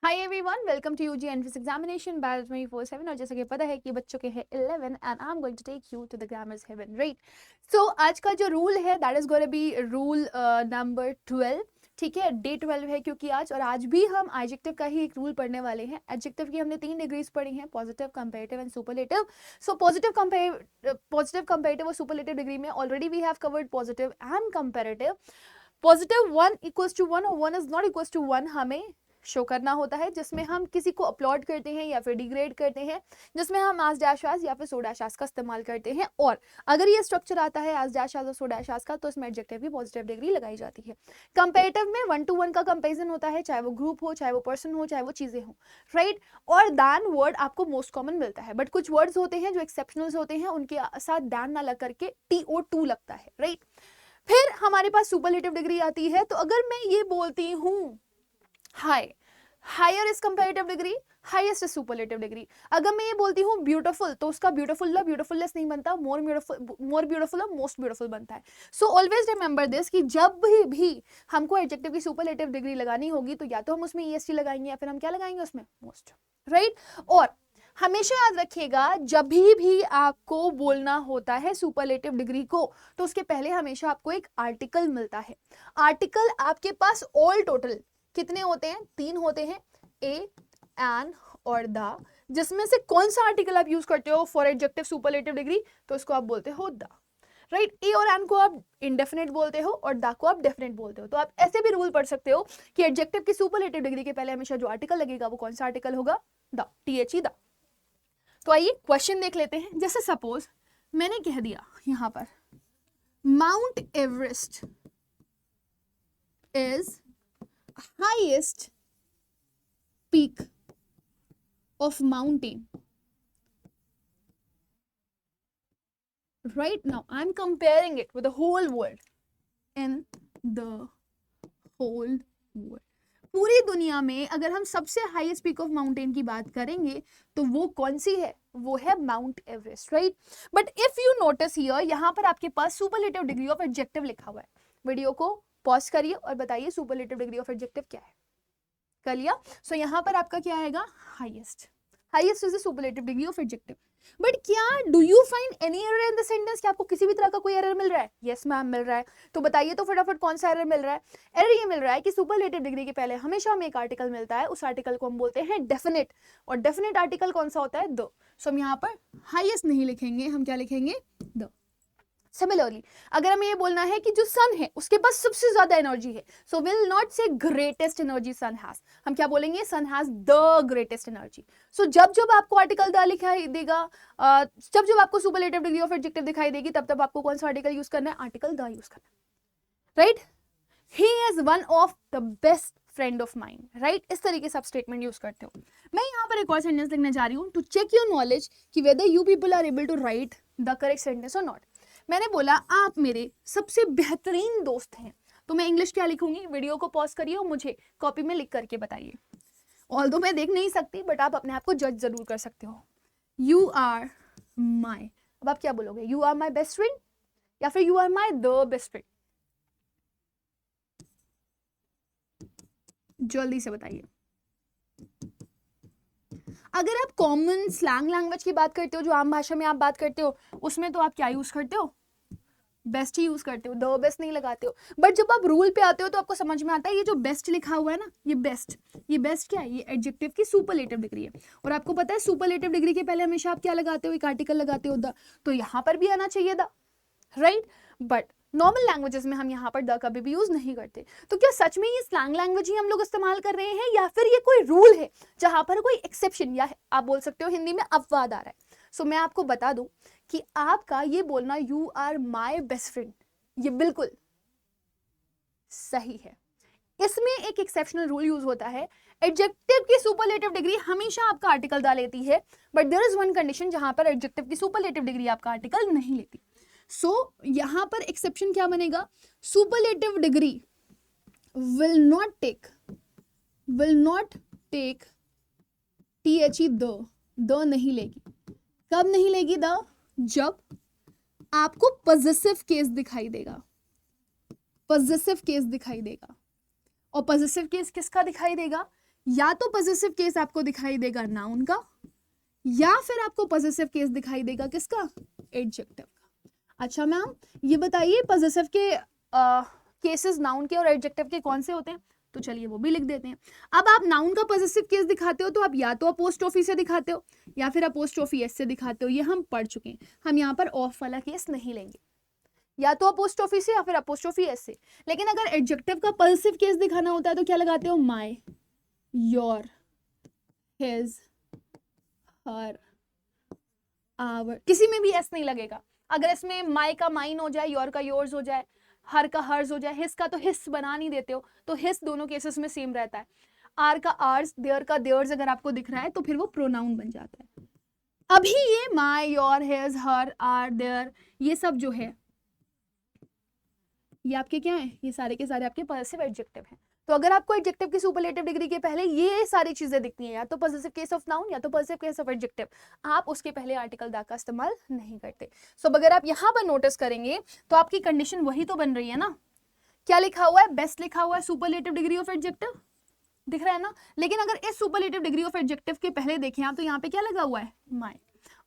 Hi everyone, welcome to UG entrance examination batch 24/7। और जैसा कि पता है कि बच्चों के हैं 11 and I am going to take you to the grammar's heaven, right? So आज का जो रूल है that is going to be rule number 12। ठीक है, डे 12 है क्योंकि आज भी हम एडजेक्टिव का ही एक रूल पढ़ने वाले हैं। एडजेक्टिव की हमने 3 डिग्रीज पढ़ी हैं, positive, comparative and superlative. So positive comparative और सुपरलेटिव डिग्री में already we have covered positive and comparative. Positive 1 equals to 1 और 1 इज नॉट इक्वल्स टू 1 हमें शो करना होता है, जिसमें हम किसी को अपलॉड करते हैं या फिर डिग्रेड करते हैं, जिसमें हम आज डैश आज या फिर सो डैश आज का इस्तेमाल करते हैं। और अगर ये स्ट्रक्चर आता है आज डैश आज और सो डैश आज का, तो इसमें एडजेक्टिव की पॉजिटिव डिग्री लगाई जाती है। कंपेरेटिव में 1 to 1 का कंपेरिजन होता है, चाहे वो ग्रुप हो, चाहे वो पर्सन हो, चाहे वो चीजें हो, राइट? और दैन वर्ड आपको मोस्ट कॉमन मिलता है, बट कुछ वर्ड्स होते हैं जो एक्सेप्शनल्स होते हैं, उनके साथ दैन ना लग करके TO2 लगता है, राइट? फिर हमारे पास सुपरलेटिव डिग्री आती है। तो अगर मैं ये बोलती हूँ high, higher is comparative degree, highest is superlative degree. अगर मैं ये बोलती हूँ ब्यूटीफुल, तो उसका ब्यूटीफुल ब्यूटीफुलनेस नहीं बनता, मोर ब्यूटीफुल और मोस्ट ब्यूटीफुल बनता है। सो ऑलवेज रिमेंबर दिस कि जब भी हमको एडजेक्टिव की सुपरलेटिव डिग्री लगानी होगी, तो या तो हम उसमें EST लगाएंगे या फिर हम क्या लगाएंगे उसमें, मोस्ट, राइट? और हमेशा याद रखिएगा, जब भी आपको बोलना होता है सुपरलेटिव डिग्री को, तो उसके पहले हमेशा आपको एक आर्टिकल मिलता है। आर्टिकल आपके पास ऑल टोटल कितने होते हैं? 3 होते हैं, ए, एन और द। जिसमें से कौन सा आर्टिकल आप यूज करते हो फॉर एडजेक्टिव सुपरलेटिव डिग्री? तो उसको आप बोलते हो द, राइट? ए और एन को आप इंडेफिनेट बोलते हो और द को आप डेफिनेट बोलते हो। तो आप ऐसे भी रूल पढ़ सकते हो कि एडजेक्टिव की सुपरलेटिव डिग्री के पहले हमेशा जो आर्टिकल लगेगा वो कौन सा आर्टिकल होगा? The, THE the. तो आइए क्वेश्चन देख लेते हैं। जैसे सपोज मैंने कह दिया यहां पर mount Everest is highest peak of mountain. Right now I'm comparing it with the whole world. In the whole world, पूरी दुनिया में अगर हम सबसे हाईएस्ट पीक ऑफ माउंटेन की बात करेंगे तो वो कौन सी है? वो है mount Everest, right? But if you notice here, यहां पर आपके पास सुपरलेटिव डिग्री ऑफ एडजेक्टिव लिखा हुआ है। वीडियो को पॉज करिए और बताइए सुपरलेटिव डिग्री ऑफ एडजेक्टिव क्या है। कर लिया? सो यहाँ पर आपका क्या आएगा? Highest. Highest is the superlative degree of adjective. But क्या do you find any error in the sentence? क्या आपको किसी भी तरह का कोई एरर मिल रहा है? यस मैम, मिल रहा है। तो बताइए तो फटाफट कौन सा एरर मिल रहा है? एरर ये मिल रहा है कि सुपरलेटिव डिग्री के पहले हमेशा हमें एक आर्टिकल मिलता है, उस आर्टिकल को हम बोलते हैं डेफिनेट। और डेफिनेट आर्टिकल कौन सा होता है? द। सो हम यहाँ पर हाईएस्ट नहीं लिखेंगे, हम क्या लिखेंगे? द। सिमिलरली अगर हमें ये बोलना है कि जो सन है उसके पास सबसे ज्यादा एनर्जी है, सो विल नॉट से ग्रेटेस्ट एनर्जी सन हैज, हम क्या बोलेंगे? सन हैज द ग्रेटेस्ट एनर्जी। सो जब जब आपको आर्टिकल द लिखाई देगा, जब जब आपको सुपरलेटिव डिग्री ऑफ एडजेक्टिव दिखाई देगी, तब तब आपको कौन सा आर्टिकल यूज करना है? आर्टिकल द यूज करना है, right? He is one of the best friend of mind, right? इस तरीके से आप स्टेटमेंट यूज करते हो। मैं यहाँ पर एक और सेंटेंस लिखने जा रही हूँ टू चेक योर नॉलेज कि whether you people are able to write the correct sentence और नॉट। मैंने बोला आप मेरे सबसे बेहतरीन दोस्त हैं, तो मैं इंग्लिश क्या लिखूंगी? वीडियो को पॉज करिए और मुझे कॉपी में लिख करके बताइए। ऑल्दो मैं देख नहीं सकती, बट आप अपने आप को जज जरूर कर सकते हो। यू आर माई, अब आप क्या बोलोगे? You are my best friend या फिर you are my the best friend? जल्दी से बताइए। अगर आप कॉमन स्लैंग लैंग्वेज की बात करते हो, जो आम भाषा में आप बात करते हो, उसमें तो आप क्या यूज करते हो? बेस्ट ही यूज करते हो, द बेस्ट नहीं लगाते हो। बट जब आप रूल पे आते हो तो आपको समझ में आता है ये जो बेस्ट लिखा हुआ है ना, ये बेस्ट क्या है? ये एडजेक्टिव की सुपरलेटिव डिग्री है। और आपको पता है सुपरलेटिव डिग्री के पहले हमेशा आप क्या लगाते हो? एक आर्टिकल लगाते हो, द। तो यहां पर भी आना चाहिए the, right? But normal languages में हम यहाँ पर द कभी भी यूज नहीं करते। तो क्या सच में ये स्लैंग लैंग्वेज ही हम लोग इस्तेमाल कर रहे हैं, या फिर ये कोई रूल है जहां पर कोई एक्सेप्शन, या आप बोल सकते हो हिंदी में अपवाद आ रहा है? सो मैं आपको बता दूं कि आपका ये बोलना you are my best friend, ये बिल्कुल सही है। इसमें एक एक्सेप्शनल रूल यूज होता है, एडजेक्टिव की सुपरलेटिव डिग्री हमेशा आपका आर्टिकल दा लेती है, but there is one condition जहां पर एडजेक्टिव की सुपरलेटिव डिग्री आपका आर्टिकल नहीं लेती। सो यहां पर एक्सेप्शन क्या बनेगा? Superlative degree will not take THE the नहीं लेगी। कब नहीं लेगी द? जब आपको पॉजेसिव केस दिखाई देगा, पॉजेसिव केस दिखाई देगा। और पॉजेसिव केस किसका दिखाई देगा? या तो पॉजिटिव केस आपको दिखाई देगा नाउन का, या फिर आपको पॉजिटिव केस दिखाई देगा किसका, एडजेक्टिव का। अच्छा मैम ये बताइए पॉजिटिव के केसेस नाउन के और एडजेक्टिव के कौन से होते हैं, तो चलिए वो भी लिख देते हैं। अब आप नाउन का पॉजिटिव केस दिखाते हो तो आप या तो अपोस्ट्रोफी से दिखाते हो या फिर अपोस्ट्रोफी एस से दिखाते हो, ये हम पढ़ चुके हैं, हम यहाँ पर ऑफ वाला केस नहीं लेंगे, या तो अपोस्ट्रोफी से या फिर अपोस्ट्रोफी एस से। लेकिन अगर एडजेक्टिव का पॉजिटिव केस दिखाना होता है तो क्या लगाते हो, my, your, his, her, our, किसी में भी एस नहीं लगेगा। अगर इसमें माय का माइन हो जाए, योर का योर्स हो जाए, हर का हर्स हो जाए, हिस का तो हिस बना नहीं देते हो, तो हिस दोनों केसेस में सेम रहता है। आर का आर्स, देयर का देयर्स अगर आपको दिख रहा है तो फिर वो प्रोनाउन बन जाता है। अभी ये my, your, his, her, our, their, ये सब जो है ये आपके क्या है, ये सारे के सारे आपके पॉजिटिव एडजेक्टिव हैं। तो अगर आपको एडजेक्टिव की सुपरलेटिव डिग्री के पहले ये सारी चीजें दिखती हैं, या तो पॉजिटिव केस ऑफ नाउन या तो पॉजिटिव केस ऑफ एडजेक्टिव, आप उसके पहले आर्टिकल दैट का इस्तेमाल नहीं करते। सो अगर आप यहाँ पर नोटिस करेंगे तो आपकी कंडीशन वही तो बन रही है ना, क्या लिखा हुआ है, बेस्ट लिखा हुआ है, सुपरलेटिव डिग्री ऑफ एडजेक्टिव दिख रहा है ना। लेकिन अगर इस सुपरलेटिव डिग्री ऑफ एडजेक्टिव के पहले देखें आप तो यहाँ पे क्या लगा हुआ है, माय,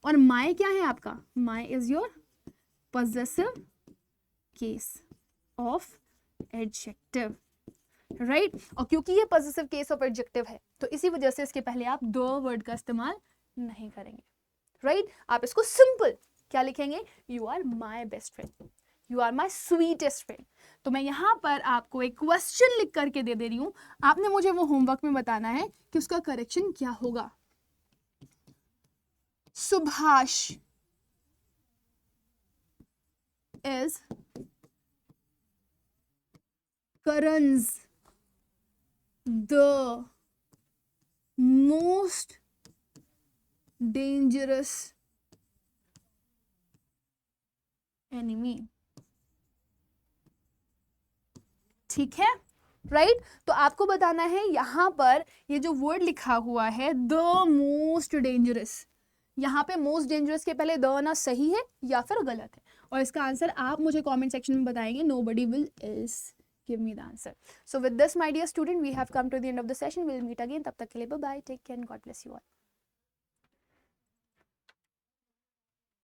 और माय क्या है आपका, my is your positive case of adjective, right. और क्योंकि ये पॉजिटिव केस ऑफ एडजेक्टिव है तो इसी वजह से इसके पहले आप द वर्ड का इस्तेमाल नहीं करेंगे, राइट। आप इसको सिंपल क्या लिखेंगे, you are my best friend, you are my sweetest friend. तो मैं यहाँ पर आपको एक क्वेश्चन लिख करके दे रही हूं, आपने मुझे वो होमवर्क में बताना है कि उसका करेक्शन क्या होगा। Subhash is Karan's the most dangerous enemy, ठीक है, राइट। तो आपको बताना है यहां पर ये जो वर्ड लिखा हुआ है द मोस्ट डेंजरस, यहाँ पे मोस्ट डेंजरस के पहले द ना सही है या फिर गलत है, और इसका आंसर आप मुझे कमेंट सेक्शन में बताएंगे, nobody will else give me the answer. So with this my dear student we have come to the end of the session, we'll meet again, तब तक के लिए bye bye, take care and God bless you all.